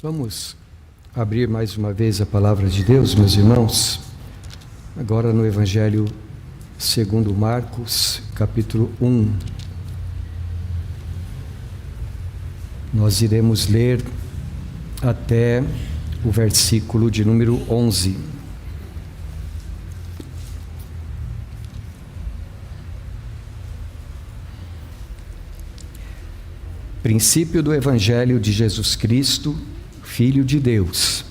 Vamos abrir mais uma vez a palavra de Deus, meus irmãos, agora no Evangelho segundo Marcos, capítulo 1. Nós iremos ler até o versículo de número 11. Princípio do Evangelho de Jesus Cristo, Filho de Deus,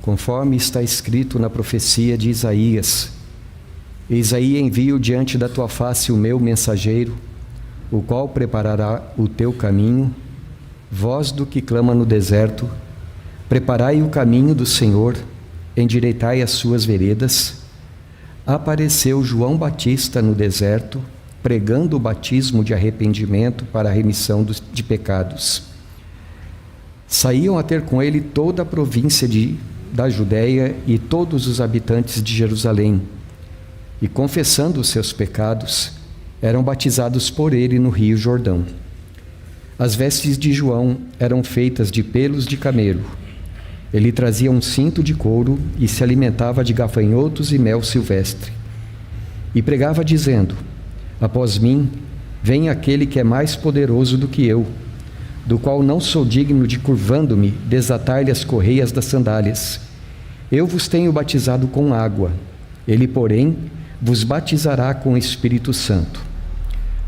conforme está escrito na profecia de Isaías: Eis aí envio diante da tua face o meu mensageiro, o qual preparará o teu caminho. Voz do que clama no deserto: preparai o caminho do Senhor, endireitai as suas veredas. Apareceu João Batista no deserto, pregando o batismo de arrependimento para a remissão de pecados. Saíam a ter com ele toda a província da Judéia e todos os habitantes de Jerusalém, e confessando os seus pecados, eram batizados por ele no rio Jordão. As vestes de João eram feitas de pelos de camelo. Ele trazia um cinto de couro e se alimentava de gafanhotos e mel silvestre. E pregava dizendo: Após mim, vem aquele que é mais poderoso do que eu, do qual não sou digno de, curvando-me, desatar-lhe as correias das sandálias. Eu vos tenho batizado com água, ele, porém, vos batizará com o Espírito Santo.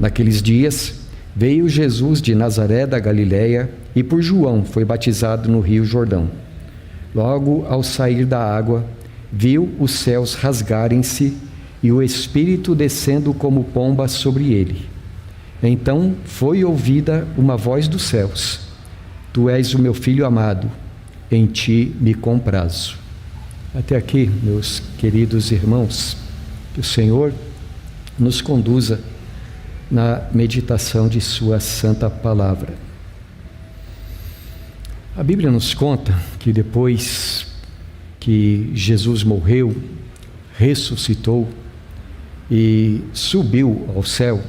Naqueles dias, veio Jesus de Nazaré da Galileia e por João foi batizado no rio Jordão. Logo, ao sair da água, viu os céus rasgarem-se e o Espírito descendo como pomba sobre ele. Então foi ouvida uma voz dos céus: Tu és o meu Filho amado, em ti me comprazo. Até aqui, meus queridos irmãos, que o Senhor nos conduza na meditação de sua santa palavra. A Bíblia nos conta que depois que Jesus morreu, ressuscitou e subiu ao céu,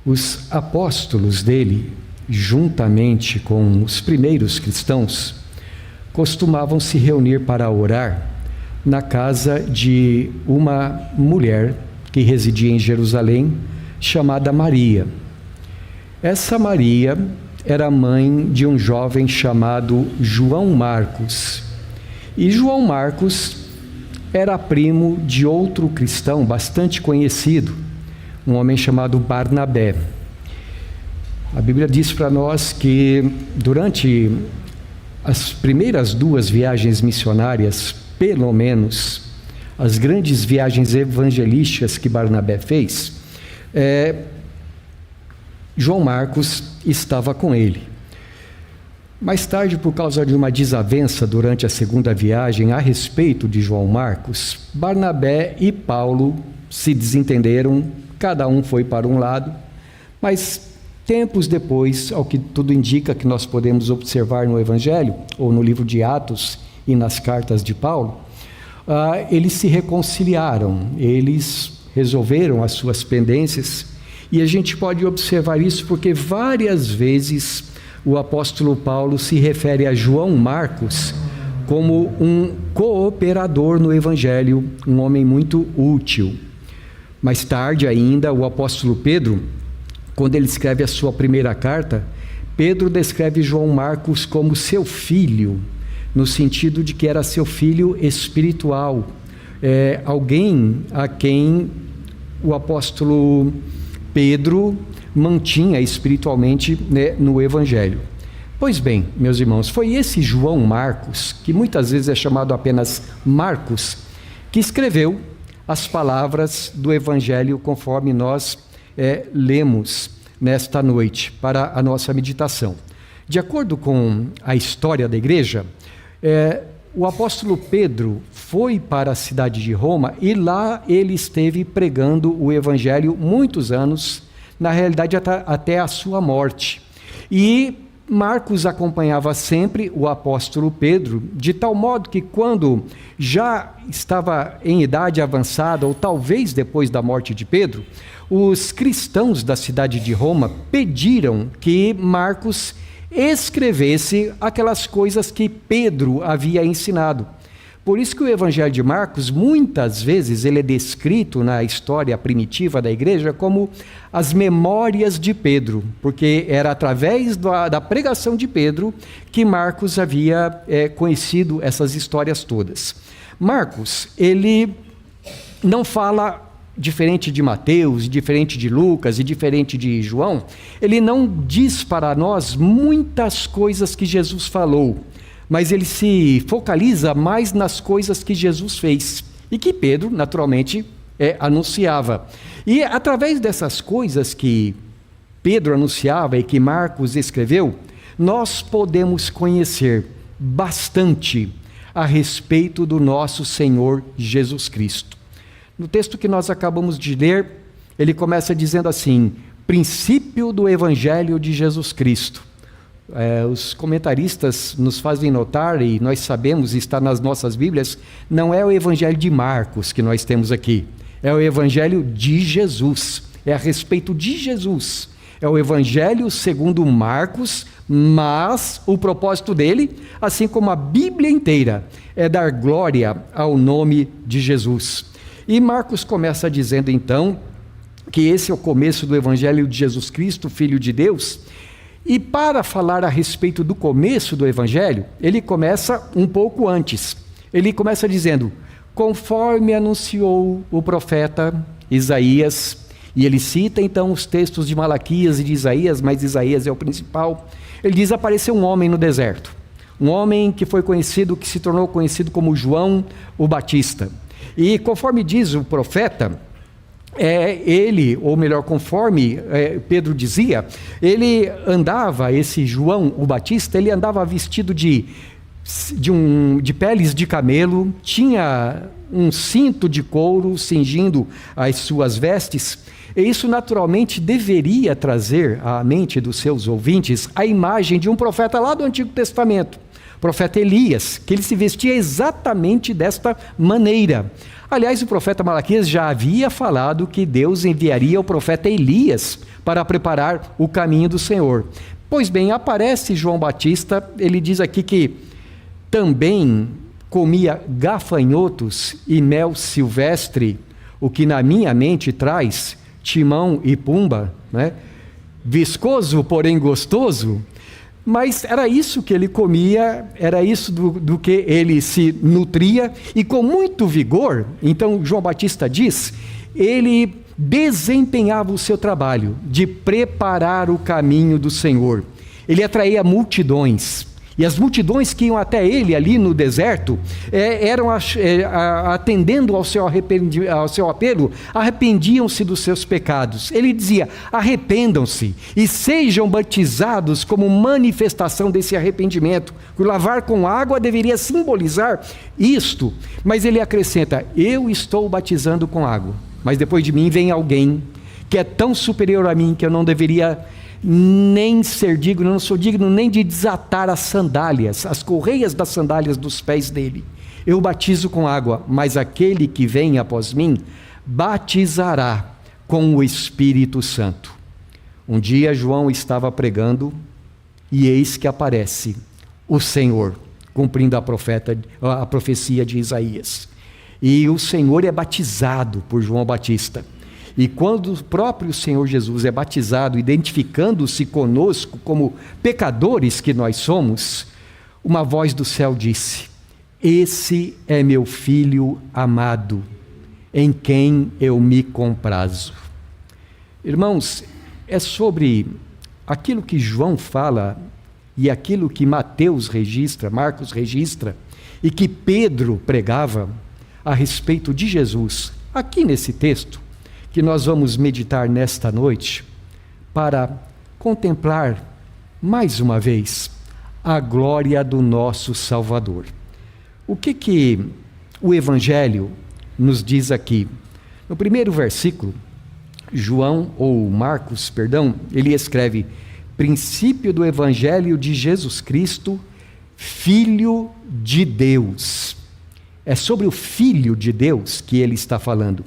os apóstolos dele, juntamente com os primeiros cristãos, costumavam se reunir para orar na casa de uma mulher que residia em Jerusalém, chamada Maria. Essa Maria era mãe de um jovem chamado João Marcos. E João Marcos era primo de outro cristão bastante conhecido, um homem chamado Barnabé. A Bíblia diz para nós que durante as primeiras 2 viagens missionárias, pelo menos, as grandes viagens evangelísticas que Barnabé fez, João Marcos estava com ele. Mais tarde, por causa de uma desavença durante a segunda viagem a respeito de João Marcos, Barnabé e Paulo se desentenderam, cada um foi para um lado, mas tempos depois, ao que tudo indica que nós podemos observar no Evangelho, ou no livro de Atos e nas cartas de Paulo, eles se reconciliaram, eles resolveram as suas pendências, e a gente pode observar isso porque várias vezes o apóstolo Paulo se refere a João Marcos como um cooperador no Evangelho, um homem muito útil. Mais tarde ainda, o apóstolo Pedro, quando ele escreve a sua primeira carta, Pedro descreve João Marcos como seu filho, no sentido de que era seu filho espiritual, alguém a quem o apóstolo Pedro mantinha espiritualmente, no Evangelho. Pois bem, meus irmãos, foi esse João Marcos, que muitas vezes é chamado apenas Marcos, que escreveu as palavras do Evangelho conforme nós lemos nesta noite para a nossa meditação. De acordo com a história da igreja, o apóstolo Pedro foi para a cidade de Roma e lá ele esteve pregando o Evangelho muitos anos, na realidade até a sua morte. E Marcos acompanhava sempre o apóstolo Pedro, de tal modo que quando já estava em idade avançada, ou talvez depois da morte de Pedro, os cristãos da cidade de Roma pediram que Marcos escrevesse aquelas coisas que Pedro havia ensinado. Por isso que o Evangelho de Marcos, muitas vezes, ele é descrito na história primitiva da igreja como as memórias de Pedro, porque era através da pregação de Pedro que Marcos havia conhecido essas histórias todas. Marcos, ele não fala diferente de Mateus, diferente de Lucas e diferente de João, ele não diz para nós muitas coisas que Jesus falou, mas ele se focaliza mais nas coisas que Jesus fez e que Pedro, naturalmente, anunciava. E através dessas coisas que Pedro anunciava e que Marcos escreveu, nós podemos conhecer bastante a respeito do nosso Senhor Jesus Cristo. No texto que nós acabamos de ler, ele começa dizendo assim: princípio do Evangelho de Jesus Cristo. Os comentaristas nos fazem notar, e nós sabemos, está nas nossas Bíblias, não é o Evangelho de Marcos que nós temos aqui, é o Evangelho de Jesus, é a respeito de Jesus, é o Evangelho segundo Marcos, mas o propósito dele, assim como a Bíblia inteira, é dar glória ao nome de Jesus. E Marcos começa dizendo então, que esse é o começo do Evangelho de Jesus Cristo, Filho de Deus. E para falar a respeito do começo do Evangelho, ele começa um pouco antes. Ele começa dizendo, conforme anunciou o profeta Isaías, e ele cita então os textos de Malaquias e de Isaías, mas Isaías é o principal. Ele diz, apareceu um homem no deserto, um homem que foi conhecido, que se tornou conhecido como João o Batista. E conforme diz o profeta, ele, ou melhor, conforme Pedro dizia, ele andava, esse João o Batista, ele andava vestido de peles de camelo, tinha um cinto de couro cingindo as suas vestes, e isso naturalmente deveria trazer à mente dos seus ouvintes a imagem de um profeta lá do Antigo Testamento, o profeta Elias, que ele se vestia exatamente desta maneira. Aliás, o profeta Malaquias já havia falado que Deus enviaria o profeta Elias para preparar o caminho do Senhor. Pois bem, aparece João Batista, ele diz aqui que também comia gafanhotos e mel silvestre, o que na minha mente traz timão e pumba, né? Viscoso, porém gostoso. Mas era isso que ele comia, era isso do que ele se nutria, e com muito vigor, então João Batista diz, ele desempenhava o seu trabalho de preparar o caminho do Senhor. Ele atraía multidões, e as multidões que iam até ele ali no deserto, eram atendendo ao seu apelo, arrependiam-se dos seus pecados. Ele dizia, arrependam-se e sejam batizados como manifestação desse arrependimento. O lavar com água deveria simbolizar isto, mas ele acrescenta, eu estou batizando com água, mas depois de mim vem alguém que é tão superior a mim que eu não deveria nem ser digno, não sou digno nem de desatar as sandálias, as correias das sandálias dos pés dele. Eu batizo com água, mas aquele que vem após mim batizará com o Espírito Santo. Um dia João estava pregando e eis que aparece o Senhor, cumprindo a profecia de Isaías. E o Senhor é batizado por João Batista. E quando o próprio Senhor Jesus é batizado, identificando-se conosco como pecadores que nós somos, uma voz do céu disse, esse é meu filho amado, em quem eu me comprazo. Irmãos, é sobre aquilo que João fala e aquilo que Mateus registra, Marcos registra, e que Pedro pregava a respeito de Jesus, aqui nesse texto, que nós vamos meditar nesta noite, para contemplar mais uma vez a glória do nosso Salvador. O que o Evangelho nos diz aqui? No primeiro versículo, Marcos, ele escreve, princípio do Evangelho de Jesus Cristo, Filho de Deus. É sobre o Filho de Deus que ele está falando.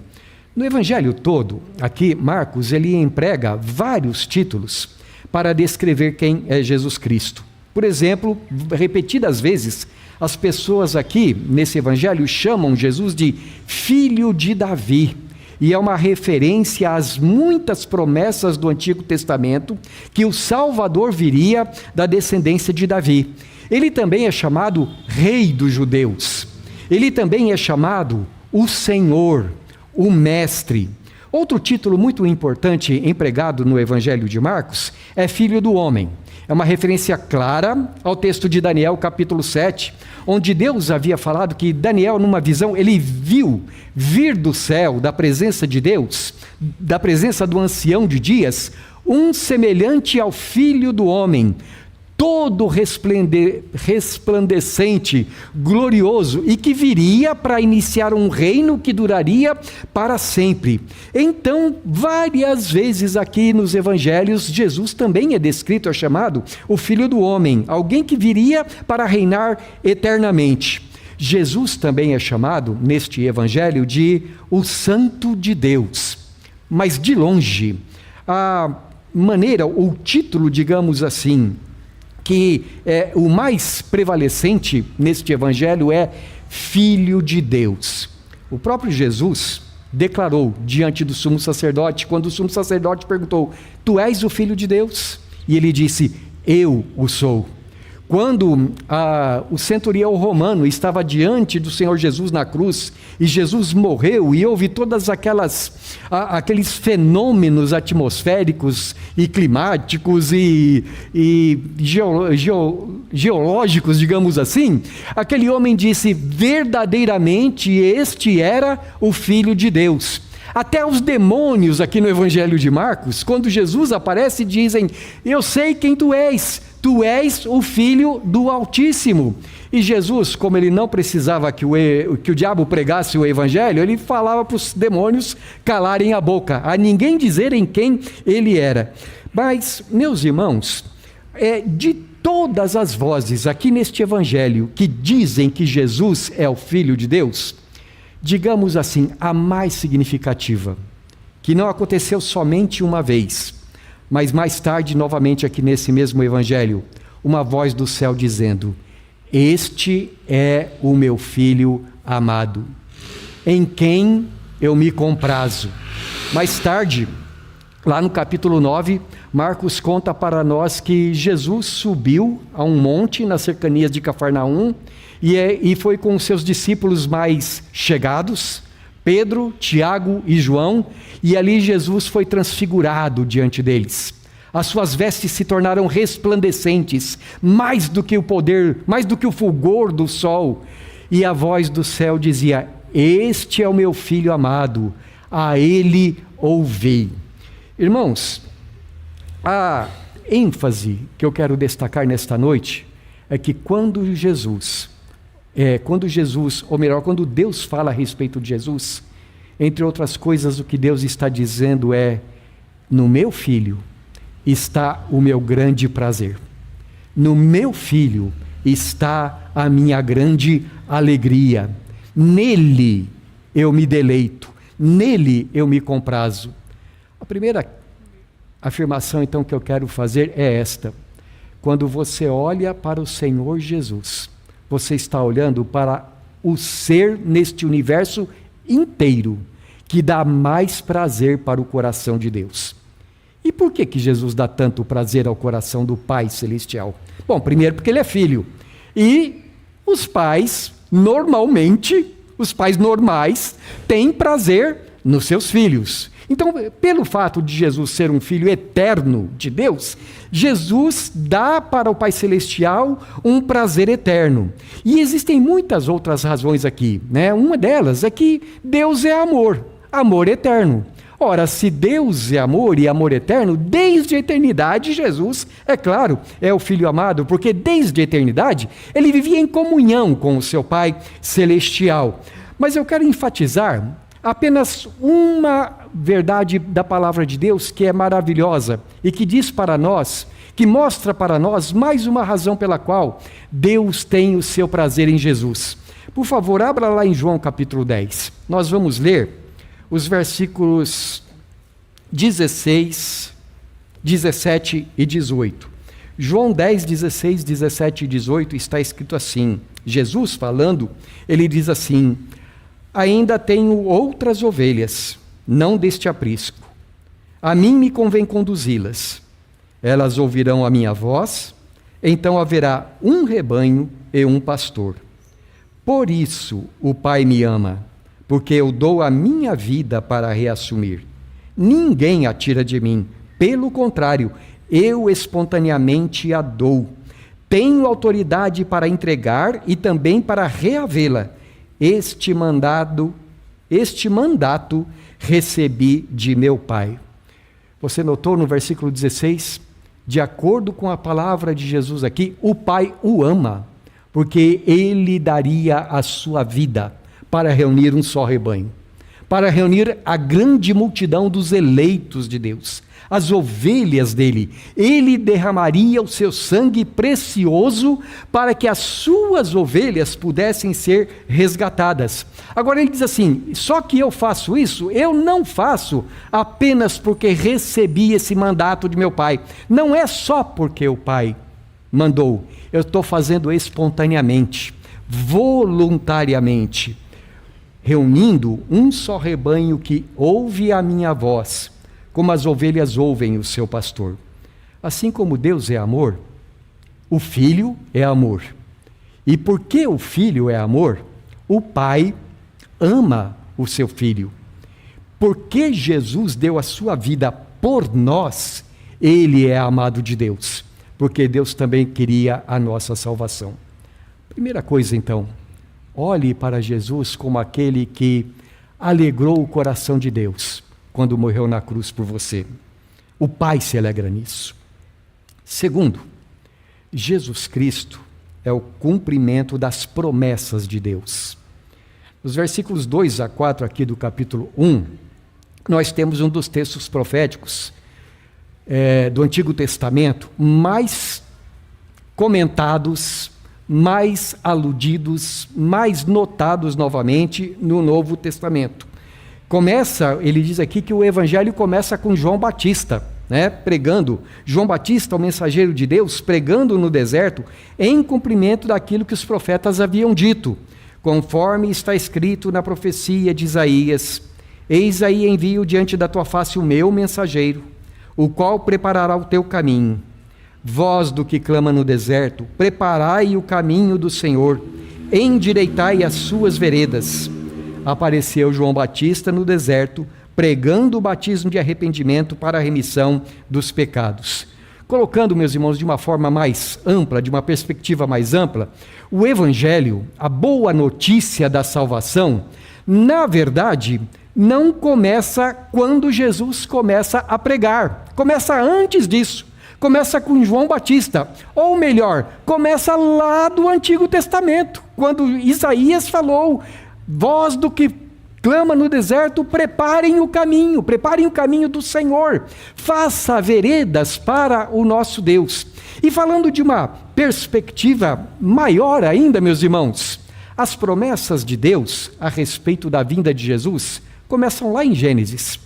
No Evangelho todo, aqui Marcos, ele emprega vários títulos para descrever quem é Jesus Cristo. Por exemplo, repetidas vezes, as pessoas aqui nesse evangelho chamam Jesus de filho de Davi. E é uma referência às muitas promessas do Antigo Testamento que o Salvador viria da descendência de Davi. Ele também é chamado Rei dos Judeus. Ele também é chamado o Senhor, o Mestre. Outro título muito importante empregado no Evangelho de Marcos é Filho do Homem. É uma referência clara ao texto de Daniel, capítulo 7, onde Deus havia falado que Daniel, numa visão, ele viu vir do céu, da presença de Deus, da presença do ancião de dias, um semelhante ao Filho do Homem, todo resplandecente, glorioso, e que viria para iniciar um reino que duraria para sempre. Então, várias vezes aqui nos evangelhos, Jesus também é descrito, é chamado o Filho do Homem, alguém que viria para reinar eternamente. Jesus também é chamado, neste evangelho, de o Santo de Deus. Mas de longe, a maneira, ou título, digamos assim, que é o mais prevalecente neste evangelho é Filho de Deus. O próprio Jesus declarou diante do sumo sacerdote, quando o sumo sacerdote perguntou: tu és o Filho de Deus? E ele disse: eu o sou. Quando o centurião romano estava diante do Senhor Jesus na cruz, e Jesus morreu, e houve todas aqueles fenômenos atmosféricos e climáticos e geológicos, digamos assim, aquele homem disse: verdadeiramente este era o Filho de Deus. Até os demônios aqui no Evangelho de Marcos, quando Jesus aparece, dizem: eu sei quem tu és o Filho do Altíssimo. E Jesus, como ele não precisava que o diabo pregasse o Evangelho, ele falava para os demônios calarem a boca, a ninguém dizerem quem ele era. Mas, meus irmãos, de todas as vozes aqui neste Evangelho que dizem que Jesus é o Filho de Deus, digamos assim, a mais significativa, que não aconteceu somente uma vez, mas mais tarde, novamente aqui nesse mesmo evangelho, uma voz do céu dizendo: este é o meu Filho amado, em quem eu me comprazo. Mais tarde, lá no capítulo 9, Marcos conta para nós que Jesus subiu a um monte nas cercanias de Cafarnaum e foi com os seus discípulos mais chegados, Pedro, Tiago e João, e ali Jesus foi transfigurado diante deles. As suas vestes se tornaram resplandecentes, mais do que o poder, mais do que o fulgor do sol. E a voz do céu dizia: este é o meu Filho amado, a ele ouvi. Irmãos, a ênfase que eu quero destacar nesta noite é que quando Deus fala a respeito de Jesus, entre outras coisas, o que Deus está dizendo é: no meu Filho está o meu grande prazer, no meu Filho está a minha grande alegria, nele eu me deleito, nele eu me comprazo. A primeira afirmação então que eu quero fazer é esta: quando você olha para o Senhor Jesus, você está olhando para o ser neste universo inteiro que dá mais prazer para o coração de Deus. E por que Jesus dá tanto prazer ao coração do Pai Celestial? Bom, primeiro porque Ele é Filho. E os pais, normalmente, os pais normais, têm prazer nos seus filhos. Então, pelo fato de Jesus ser um Filho eterno de Deus, Jesus dá para o Pai Celestial um prazer eterno. E existem muitas outras razões aqui, né? Uma delas é que Deus é amor, amor eterno. Ora, se Deus é amor e amor eterno, desde a eternidade Jesus, é claro, é o Filho amado, porque desde a eternidade Ele vivia em comunhão com o seu Pai Celestial. Mas eu quero enfatizar apenas uma verdade da palavra de Deus que é maravilhosa e que diz para nós, que mostra para nós mais uma razão pela qual Deus tem o seu prazer em Jesus. Por favor, abra lá em João capítulo 10. Nós vamos ler os versículos 16, 17 e 18. João 10, 16, 17 e 18 está escrito assim, Jesus falando, ele diz assim: ainda tenho outras ovelhas, não deste aprisco. A mim me convém conduzi-las. Elas ouvirão a minha voz, então haverá um rebanho e um pastor. Por isso o Pai me ama, porque eu dou a minha vida para reassumir. Ninguém a tira de mim, pelo contrário, eu espontaneamente a dou. Tenho autoridade para entregar e também para reavê-la. Este mandato recebi de meu Pai. Você notou no versículo 16? De acordo com a palavra de Jesus aqui, o Pai o ama, porque Ele daria a sua vida para reunir um só rebanho, para reunir a grande multidão dos eleitos de Deus, as ovelhas dele. Ele derramaria o seu sangue precioso para que as suas ovelhas pudessem ser resgatadas. Agora ele diz assim: só que eu faço isso, eu não faço apenas porque recebi esse mandato de meu Pai. Não é só porque o Pai mandou, eu estou fazendo espontaneamente, voluntariamente, reunindo um só rebanho que ouve a minha voz, como as ovelhas ouvem o seu pastor. Assim como Deus é amor, o Filho é amor. E porque o Filho é amor, o Pai ama o seu Filho. Porque Jesus deu a sua vida por nós, Ele é amado de Deus. Porque Deus também queria a nossa salvação. Primeira coisa então, olhe para Jesus como aquele que alegrou o coração de Deus quando morreu na cruz por você. O Pai se alegra nisso. Segundo, Jesus Cristo é o cumprimento das promessas de Deus. Nos versículos 2 a 4 aqui do capítulo 1, nós temos um dos textos proféticos do Antigo Testamento mais comentados, mais aludidos, mais notados novamente no Novo Testamento. Ele diz aqui que o evangelho começa com João Batista, pregando. João Batista, o mensageiro de Deus, pregando no deserto, em cumprimento daquilo que os profetas haviam dito, conforme está escrito na profecia de Isaías: eis aí envio diante da tua face o meu mensageiro, o qual preparará o teu caminho. Vós do que clama no deserto, preparai o caminho do Senhor, endireitai as suas veredas. Apareceu João Batista no deserto, pregando o batismo de arrependimento para a remissão dos pecados. Colocando, meus irmãos, de uma forma mais ampla, de uma perspectiva mais ampla, o Evangelho, a boa notícia da salvação, na verdade, não começa quando Jesus começa a pregar. Começa antes disso. Começa com João Batista, ou melhor, começa lá do Antigo Testamento, quando Isaías falou: vós do que clama no deserto, preparem o caminho do Senhor, faça veredas para o nosso Deus. E falando de uma perspectiva maior ainda, meus irmãos, as promessas de Deus a respeito da vinda de Jesus começam lá em Gênesis.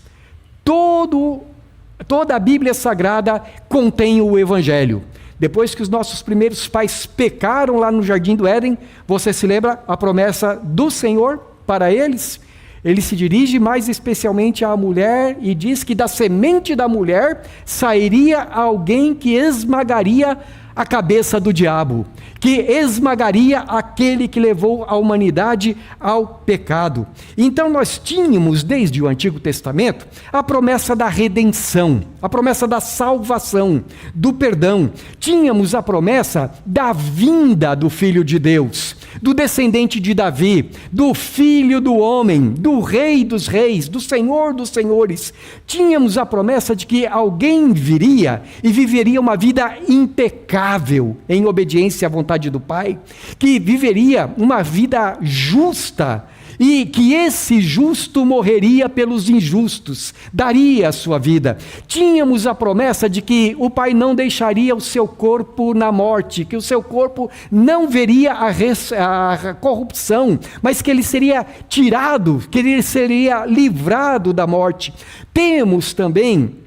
Toda a Bíblia Sagrada contém o Evangelho. Depois que os nossos primeiros pais pecaram lá no Jardim do Éden, você se lembra a promessa do Senhor para eles? Ele se dirige mais especialmente à mulher e diz que da semente da mulher sairia alguém que esmagaria a cabeça do diabo, que esmagaria aquele que levou a humanidade ao pecado. Então nós tínhamos, desde o Antigo Testamento, a promessa da redenção, a promessa da salvação, do perdão. Tínhamos a promessa da vinda do Filho de Deus, do descendente de Davi, do Filho do homem, do Rei dos reis, do Senhor dos senhores. Tínhamos a promessa de que alguém viria e viveria uma vida impecável, em obediência à vontade do Pai, que viveria uma vida justa, e que esse justo morreria pelos injustos, daria a sua vida. Tínhamos a promessa de que o Pai não deixaria o seu corpo na morte, que o seu corpo não veria a corrupção, mas que ele seria tirado, que ele seria livrado da morte. Temos também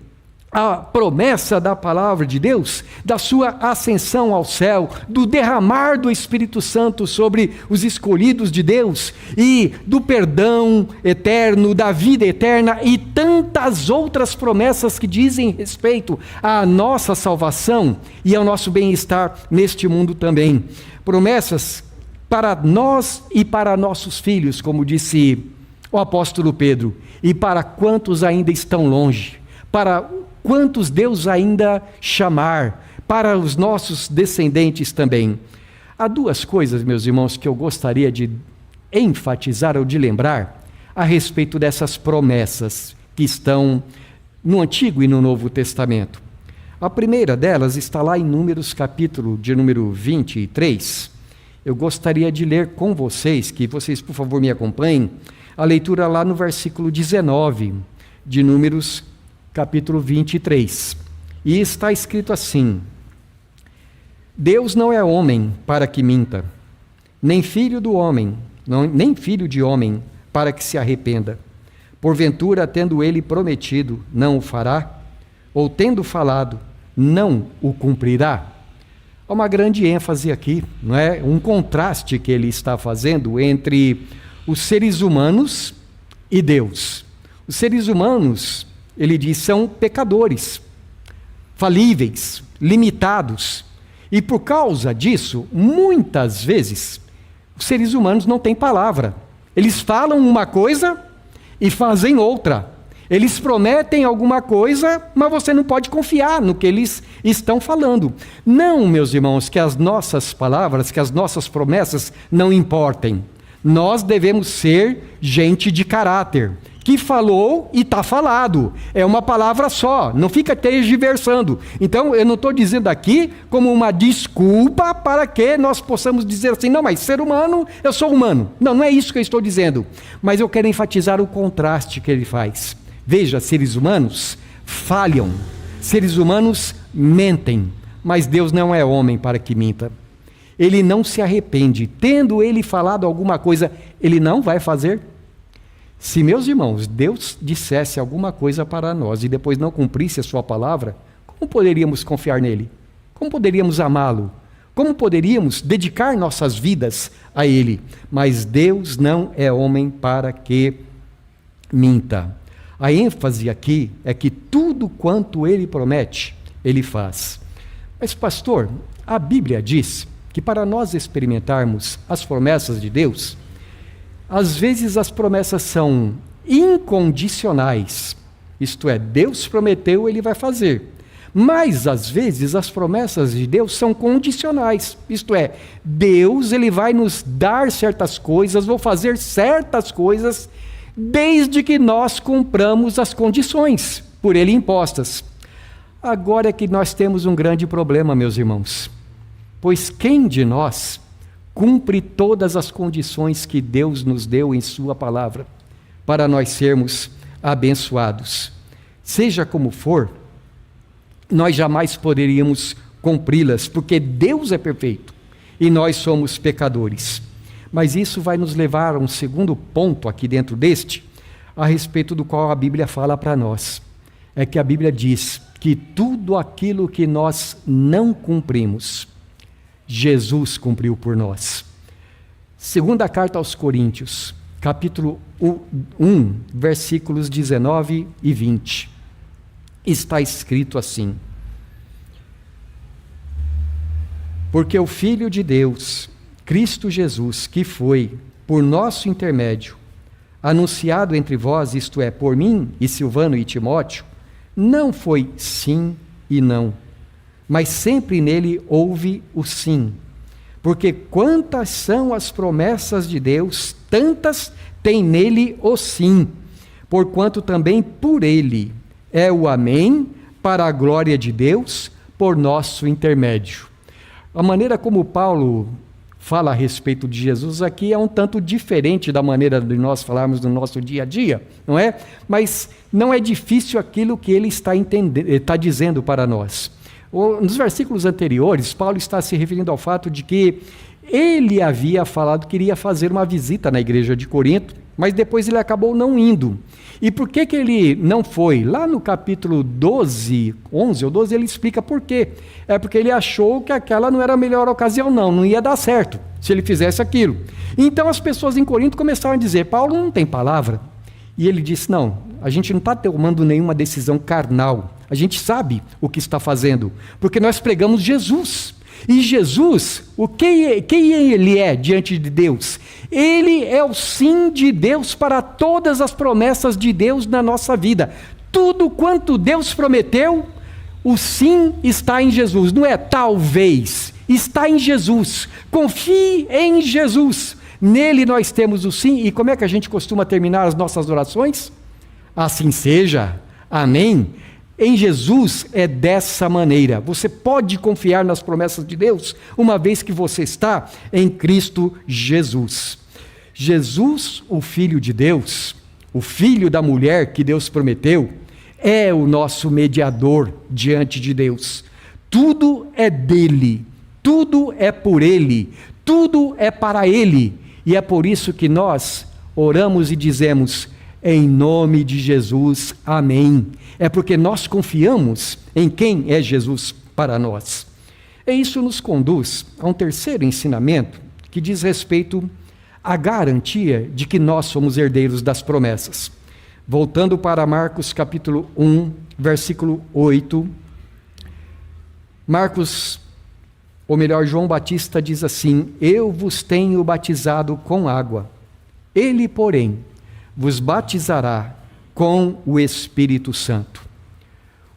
a promessa da palavra de Deus, da sua ascensão ao céu, do derramar do Espírito Santo sobre os escolhidos de Deus, e do perdão eterno, da vida eterna, e tantas outras promessas que dizem respeito à nossa salvação e ao nosso bem-estar neste mundo também. Promessas para nós e para nossos filhos, como disse o apóstolo Pedro, e para quantos ainda estão longe, para quantos Deus ainda chamar, para os nossos descendentes também. Há duas coisas, meus irmãos, que eu gostaria de enfatizar ou de lembrar a respeito dessas promessas que estão no Antigo e no Novo Testamento. A primeira delas está lá em Números, capítulo de número 23. Eu gostaria de ler com vocês, que vocês, por favor, me acompanhem, a leitura lá no versículo 19 de Números, capítulo 23, e está escrito assim: Deus não é homem para que minta, nem filho do homem, nem filho de homem para que se arrependa. Porventura, tendo ele prometido, não o fará? Ou tendo falado, não o cumprirá? Há uma grande ênfase aqui, não é? Um contraste que ele está fazendo entre os seres humanos e Deus. Os seres humanos, ele diz, são pecadores, falíveis, limitados. E por causa disso, muitas vezes, os seres humanos não têm palavra. Eles falam uma coisa e fazem outra. Eles prometem alguma coisa, mas você não pode confiar no que eles estão falando. Não, meus irmãos, que as nossas palavras, que as nossas promessas não importem. Nós devemos ser gente de caráter, que falou e está falado. É uma palavra só, não fica tergiversando. Então, eu não estou dizendo aqui como uma desculpa para que nós possamos dizer assim, não, mas ser humano, eu sou humano. Não, não é isso que eu estou dizendo. Mas eu quero enfatizar o contraste que ele faz. Veja, seres humanos falham, seres humanos mentem, mas Deus não é homem para que minta. Ele não se arrepende. Tendo ele falado alguma coisa, ele não vai fazer. Se, meus irmãos, Deus dissesse alguma coisa para nós e depois não cumprisse a sua palavra, como poderíamos confiar nele? Como poderíamos amá-lo? Como poderíamos dedicar nossas vidas a ele? Mas Deus não é homem para que minta. A ênfase aqui é que tudo quanto ele promete, ele faz. Mas, pastor, a Bíblia diz que para nós experimentarmos as promessas de Deus, às vezes as promessas são incondicionais, isto é, Deus prometeu, ele vai fazer. Mas às vezes as promessas de Deus são condicionais, isto é, Deus ele vai nos dar certas coisas, ou fazer certas coisas, desde que nós cumpramos as condições por ele impostas. Agora é que nós temos um grande problema, meus irmãos. Pois quem de nós cumpre todas as condições que Deus nos deu em sua palavra, para nós sermos abençoados? Seja como for, nós jamais poderíamos cumpri-las, porque Deus é perfeito e nós somos pecadores. Mas isso vai nos levar a um segundo ponto aqui dentro deste, a respeito do qual a Bíblia fala para nós. É que a Bíblia diz que tudo aquilo que nós não cumprimos, Jesus cumpriu por nós. Segunda carta aos Coríntios, capítulo 1, versículos 19 e 20. Está escrito assim: porque o Filho de Deus, Cristo Jesus, que foi, por nosso intermédio, anunciado entre vós, isto é, por mim e Silvano e Timóteo, não foi sim e não, mas sempre nele houve o sim. Porque quantas são as promessas de Deus, tantas tem nele o sim, porquanto também por ele é o amém, para a glória de Deus, por nosso intermédio. A maneira como Paulo fala a respeito de Jesus aqui é um tanto diferente da maneira de nós falarmos no nosso dia a dia, não é? Mas não é difícil aquilo que ele está dizendo para nós. Nos versículos anteriores, Paulo está se referindo ao fato de que ele havia falado que iria fazer uma visita na igreja de Corinto, mas depois ele acabou não indo. E por que ele não foi? Lá no capítulo 11 ou 12, ele explica por quê. É porque ele achou que aquela não era a melhor ocasião, não ia dar certo se ele fizesse aquilo. Então as pessoas em Corinto começaram a dizer, Paulo não tem palavra. E ele disse, não, a gente não está tomando nenhuma decisão carnal, a gente sabe o que está fazendo, porque nós pregamos Jesus. E Jesus, quem ele é diante de Deus? Ele é o sim de Deus para todas as promessas de Deus na nossa vida. Tudo quanto Deus prometeu, o sim está em Jesus. Não é talvez, está em Jesus. Confie em Jesus. Nele nós temos o sim. E como é que a gente costuma terminar as nossas orações? Assim seja. Amém. Em Jesus é dessa maneira. Você pode confiar nas promessas de Deus, uma vez que você está em Cristo Jesus. Jesus, o Filho de Deus, o Filho da mulher que Deus prometeu, é o nosso mediador diante de Deus. Tudo é dele, tudo é por ele, tudo é para ele. E é por isso que nós oramos e dizemos, em nome de Jesus, amém. É porque nós confiamos em quem é Jesus para nós. E isso nos conduz a um terceiro ensinamento que diz respeito à garantia de que nós somos herdeiros das promessas. Voltando para Marcos capítulo 1, versículo 8. João Batista diz assim, eu vos tenho batizado com água, ele, porém, vos batizará com o Espírito Santo.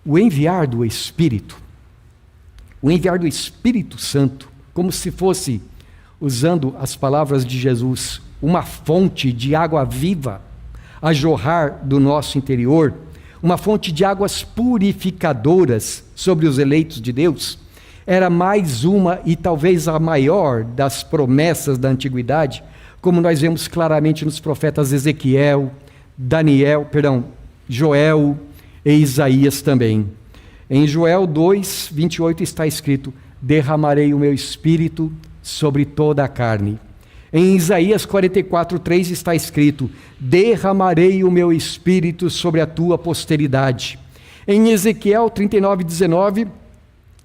O enviar do Espírito Santo, como se fosse, usando as palavras de Jesus, uma fonte de água viva a jorrar do nosso interior, uma fonte de águas purificadoras sobre os eleitos de Deus, era mais uma e talvez a maior das promessas da antiguidade, como nós vemos claramente nos profetas Ezequiel, Joel e Isaías também. Em Joel 2, 28 está escrito, derramarei o meu espírito sobre toda a carne. Em Isaías 44, 3 está escrito, derramarei o meu espírito sobre a tua posteridade. Em Ezequiel 39, 19,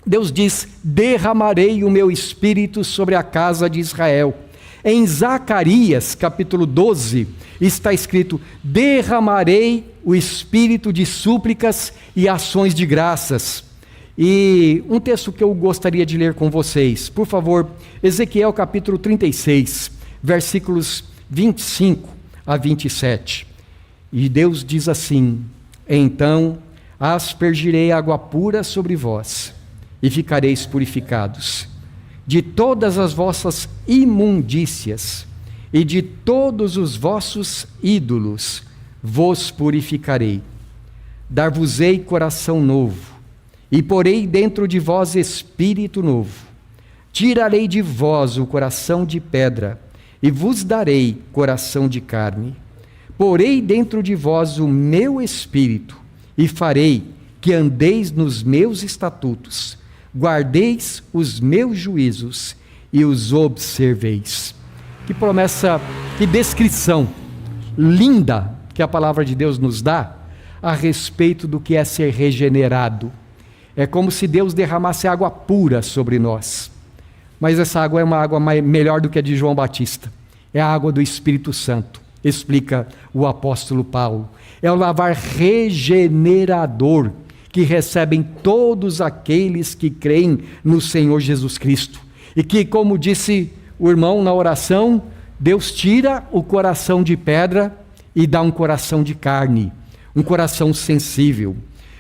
Deus diz, derramarei o meu espírito sobre a casa de Israel. Em Zacarias, capítulo 12, está escrito, derramarei o espírito de súplicas e ações de graças. E um texto que eu gostaria de ler com vocês, por favor, Ezequiel capítulo 36, versículos 25 a 27. E Deus diz assim, então aspergirei água pura sobre vós, e ficareis purificados. De todas as vossas imundícias e de todos os vossos ídolos vos purificarei. Dar-vos-ei coração novo, e porei dentro de vós espírito novo. Tirarei de vós o coração de pedra, e vos darei coração de carne. Porei dentro de vós o meu espírito, e farei que andeis nos meus estatutos, guardeis os meus juízos e os observeis. Que promessa, que descrição linda que a palavra de Deus nos dá a respeito do que é ser regenerado. É como se Deus derramasse água pura sobre nós. Mas essa água é uma água melhor do que a de João Batista. É a água do Espírito Santo, explica o apóstolo Paulo. É o lavar regenerador que recebem todos aqueles que creem no Senhor Jesus Cristo. E que, como disse o irmão na oração, Deus tira o coração de pedra e dá um coração de carne, um coração sensível.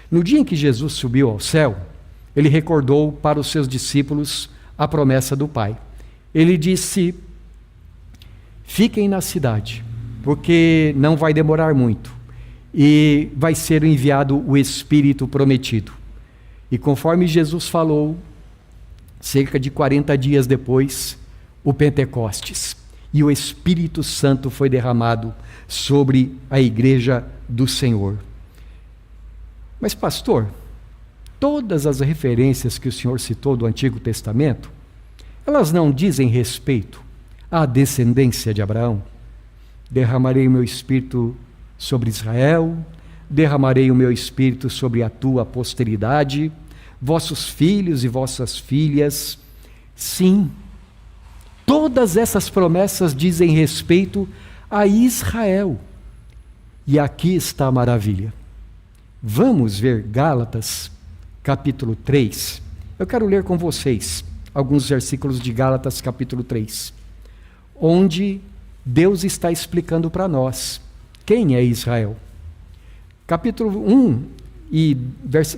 No dia em que Jesus subiu ao céu, ele recordou para os seus discípulos a promessa do Pai. Ele disse, fiquem na cidade, porque não vai demorar muito. E vai ser enviado o Espírito prometido. E conforme Jesus falou, cerca de 40 dias depois, o Pentecostes. E o Espírito Santo foi derramado sobre a igreja do Senhor. Mas pastor, todas as referências que o senhor citou do Antigo Testamento, elas não dizem respeito à descendência de Abraão? derramarei o meu espírito sobre Israel, derramarei o meu espírito sobre a tua posteridade, vossos filhos e vossas filhas. Sim, todas essas promessas dizem respeito a Israel. E aqui está a maravilha. Vamos ver Gálatas, capítulo 3. Eu quero ler com vocês alguns versículos de Gálatas, capítulo 3, onde Deus está explicando para nós quem é Israel. Capítulo 1 e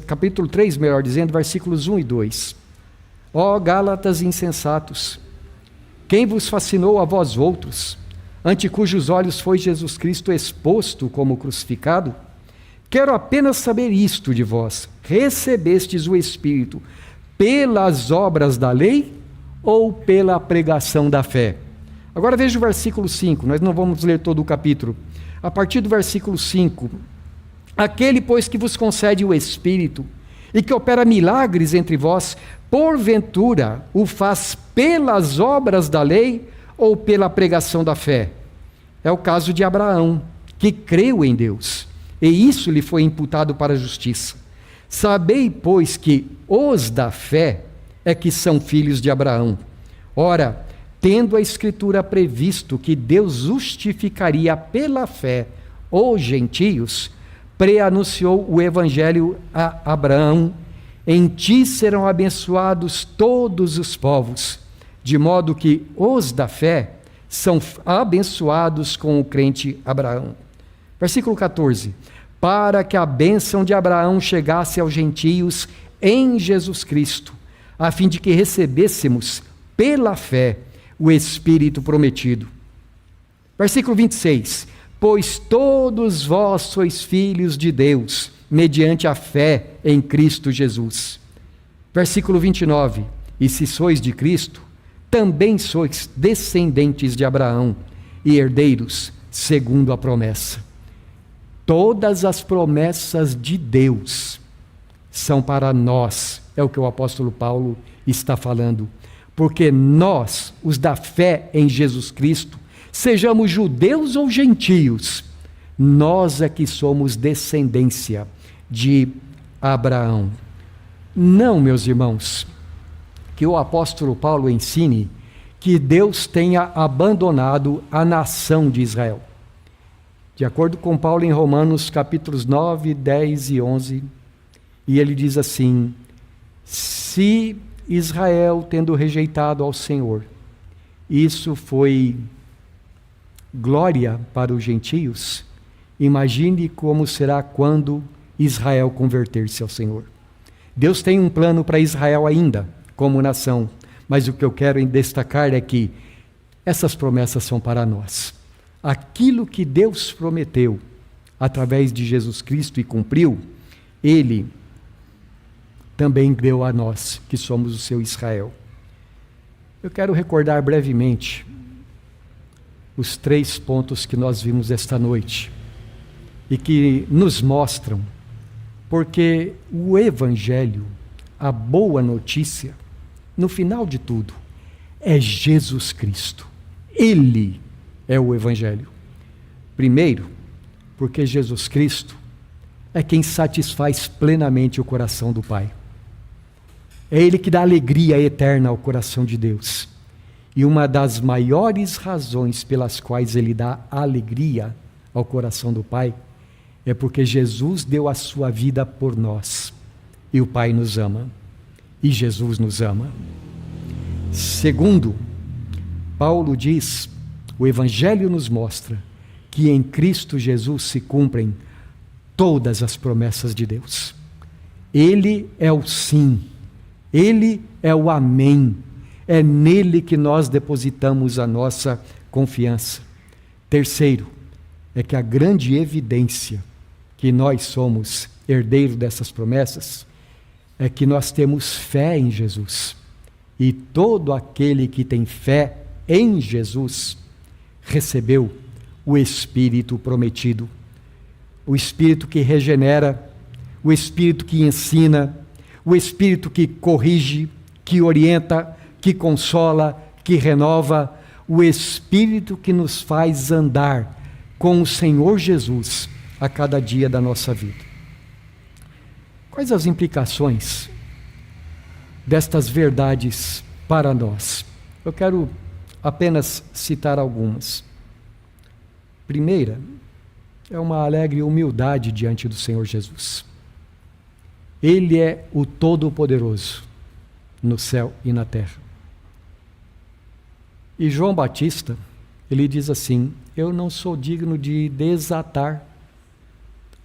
capítulo 3, melhor dizendo, versículos 1 e 2. Ó Gálatas insensatos, quem vos fascinou a vós outros, ante cujos olhos foi Jesus Cristo exposto como crucificado? Quero apenas saber isto de vós: recebestes o Espírito pelas obras da lei ou pela pregação da fé? Agora veja o versículo 5, nós não vamos ler todo o capítulo. A partir do versículo 5, aquele, pois, que vos concede o Espírito e que opera milagres entre vós, porventura o faz pelas obras da lei ou pela pregação da fé? É o caso de Abraão, que creu em Deus, e isso lhe foi imputado para a justiça. Sabei, pois, que os da fé é que são filhos de Abraão. Ora, tendo a Escritura previsto que Deus justificaria pela fé os gentios, preanunciou o Evangelho a Abraão: em ti serão abençoados todos os povos, de modo que os da fé são abençoados com o crente Abraão. Versículo 14. Para que a bênção de Abraão chegasse aos gentios em Jesus Cristo, a fim de que recebêssemos pela fé o Espírito prometido. Versículo 26. Pois todos vós sois filhos de Deus, mediante a fé em Cristo Jesus. Versículo 29. E se sois de Cristo, também sois descendentes de Abraão e herdeiros segundo a promessa. Todas as promessas de Deus são para nós, é o que o apóstolo Paulo está falando, porque nós, os da fé em Jesus Cristo, sejamos judeus ou gentios, nós é que somos descendência de Abraão. Não, meus irmãos, que o apóstolo Paulo ensine que Deus tenha abandonado a nação de Israel. De acordo com Paulo em Romanos capítulos 9, 10 e 11, e ele diz assim: se Israel, tendo rejeitado ao Senhor, isso foi glória para os gentios, imagine como será quando Israel converter-se ao Senhor. Deus tem um plano para Israel ainda, como nação, mas o que eu quero destacar é que essas promessas são para nós. Aquilo que Deus prometeu através de Jesus Cristo e cumpriu, Ele também deu a nós, que somos o seu Israel. Eu quero recordar brevemente os 3 pontos que nós vimos esta noite e que nos mostram porque o Evangelho, a boa notícia, no final de tudo, é Jesus Cristo. Ele é o Evangelho. Primeiro, porque Jesus Cristo é quem satisfaz plenamente o coração do Pai. É Ele que dá alegria eterna ao coração de Deus. E uma das maiores razões pelas quais Ele dá alegria ao coração do Pai é porque Jesus deu a sua vida por nós. E o Pai nos ama. E Jesus nos ama. Segundo, Paulo diz, o Evangelho nos mostra que em Cristo Jesus se cumprem todas as promessas de Deus. Ele é o sim, Ele é o amém, é nele que nós depositamos a nossa confiança. Terceiro, é que a grande evidência que nós somos herdeiros dessas promessas é que nós temos fé em Jesus. E todo aquele que tem fé em Jesus recebeu o Espírito prometido, o Espírito que regenera, o Espírito que ensina, o Espírito que corrige, que orienta, que consola, que renova, o Espírito que nos faz andar com o Senhor Jesus a cada dia da nossa vida. Quais as implicações destas verdades para nós? Eu quero apenas citar algumas. Primeira, é uma alegre humildade diante do Senhor Jesus. Ele é o Todo-Poderoso no céu e na terra. E João Batista, ele diz assim: eu não sou digno de desatar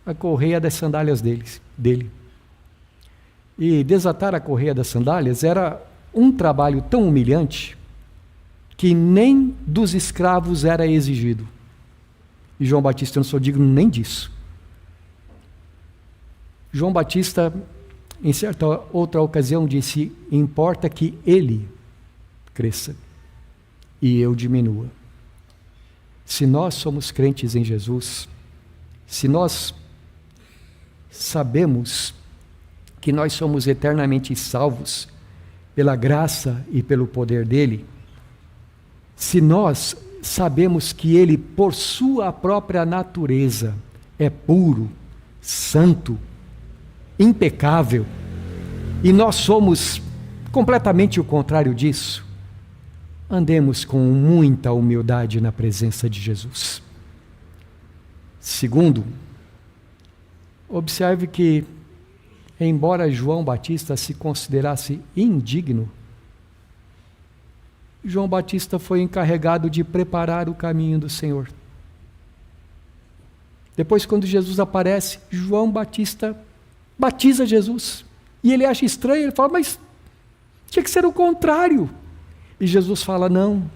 a correia das sandálias dele. E desatar a correia das sandálias era um trabalho tão humilhante que nem dos escravos era exigido. E João Batista, eu não sou digno nem disso. João Batista, em certa outra ocasião, disse: importa que ele cresça e eu diminua. Se nós somos crentes em Jesus, se nós sabemos que nós somos eternamente salvos pela graça e pelo poder dele, se nós sabemos que ele, por sua própria natureza, é puro, santo, impecável, e nós somos completamente o contrário disso, andemos com muita humildade na presença de Jesus. Segundo, observe que, embora João Batista se considerasse indigno, João Batista foi encarregado de preparar o caminho do Senhor. Depois, quando Jesus aparece, João Batista batiza Jesus. E ele acha estranho, ele fala: mas tinha que ser o contrário. E Jesus fala: não,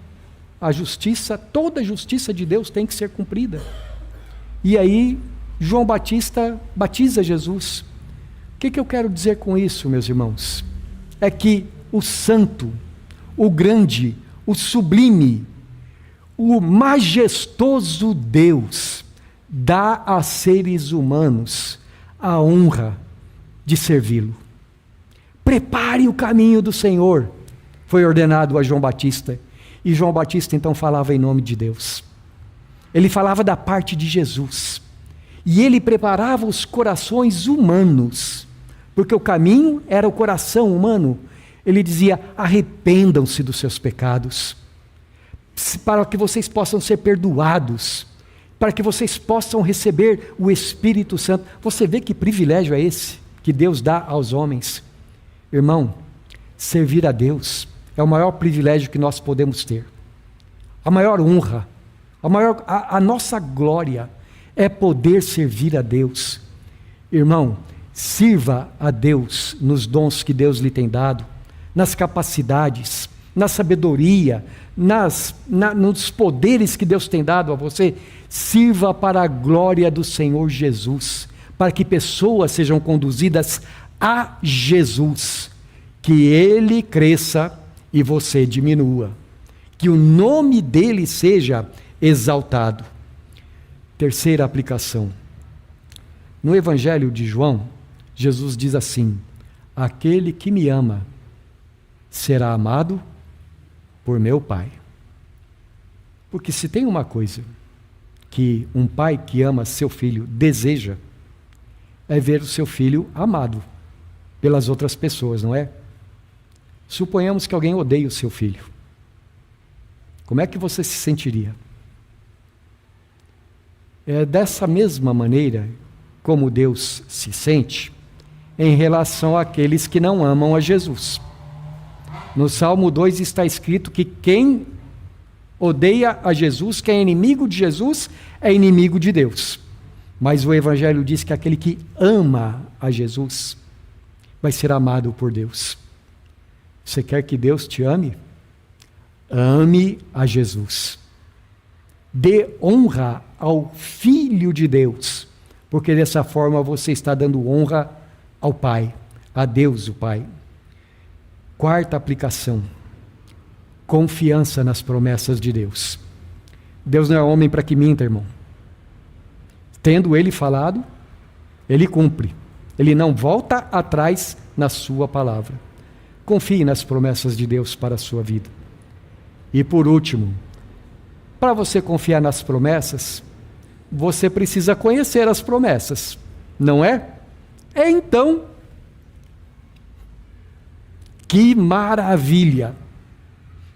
a justiça, toda a justiça de Deus tem que ser cumprida. E aí, João Batista batiza Jesus. O que eu quero dizer com isso, meus irmãos? É que o santo, o grande, o sublime, o majestoso Deus dá a seres humanos a honra de servi-lo. Prepare o caminho do Senhor, foi ordenado a João Batista. E João Batista então falava em nome de Deus. Ele falava da parte de Jesus. E ele preparava os corações humanos, porque o caminho era o coração humano. Ele dizia: arrependam-se dos seus pecados, para que vocês possam ser perdoados, para que vocês possam receber o Espírito Santo. Você vê que privilégio é esse que Deus dá aos homens? Irmão, servir a Deus é o maior privilégio que nós podemos ter. A maior honra, a nossa glória é poder servir a Deus. Irmão, sirva a Deus nos dons que Deus lhe tem dado, nas capacidades, na sabedoria, nos poderes que Deus tem dado a você. Sirva para a glória do Senhor Jesus, para que pessoas sejam conduzidas a Jesus, que Ele cresça e você diminua, que o nome dEle seja exaltado. Terceira aplicação. No Evangelho de João, Jesus diz assim: aquele que me ama será amado por meu Pai. Porque se tem uma coisa que um pai que ama seu filho deseja, é ver o seu filho amado pelas outras pessoas, não é? Suponhamos que alguém odeie o seu filho. Como é que você se sentiria? É dessa mesma maneira como Deus se sente em relação àqueles que não amam a Jesus. No Salmo 2 está escrito que quem odeia a Jesus, quem é inimigo de Jesus, é inimigo de Deus. Mas o Evangelho diz que aquele que ama a Jesus vai ser amado por Deus. Você quer que Deus te ame? Ame a Jesus. Dê honra ao Filho de Deus, porque dessa forma você está dando honra ao Pai, a Deus o Pai. Quarta aplicação: confiança nas promessas de Deus. Deus não é homem para que minta, irmão. Tendo Ele falado, Ele cumpre. Ele não volta atrás na sua palavra. Confie nas promessas de Deus para a sua vida. E por último, para você confiar nas promessas, você precisa conhecer as promessas, não é? Então, que maravilha!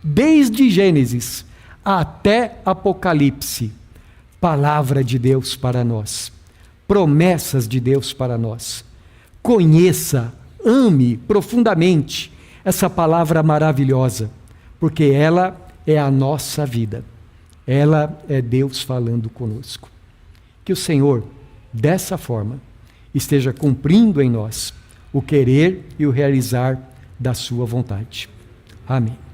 Desde Gênesis até Apocalipse, palavra de Deus para nós, promessas de Deus para nós. Conheça, ame profundamente essa palavra maravilhosa, porque ela é a nossa vida. Ela é Deus falando conosco. Que o Senhor, dessa forma, esteja cumprindo em nós o querer e o realizar da sua vontade. Amém.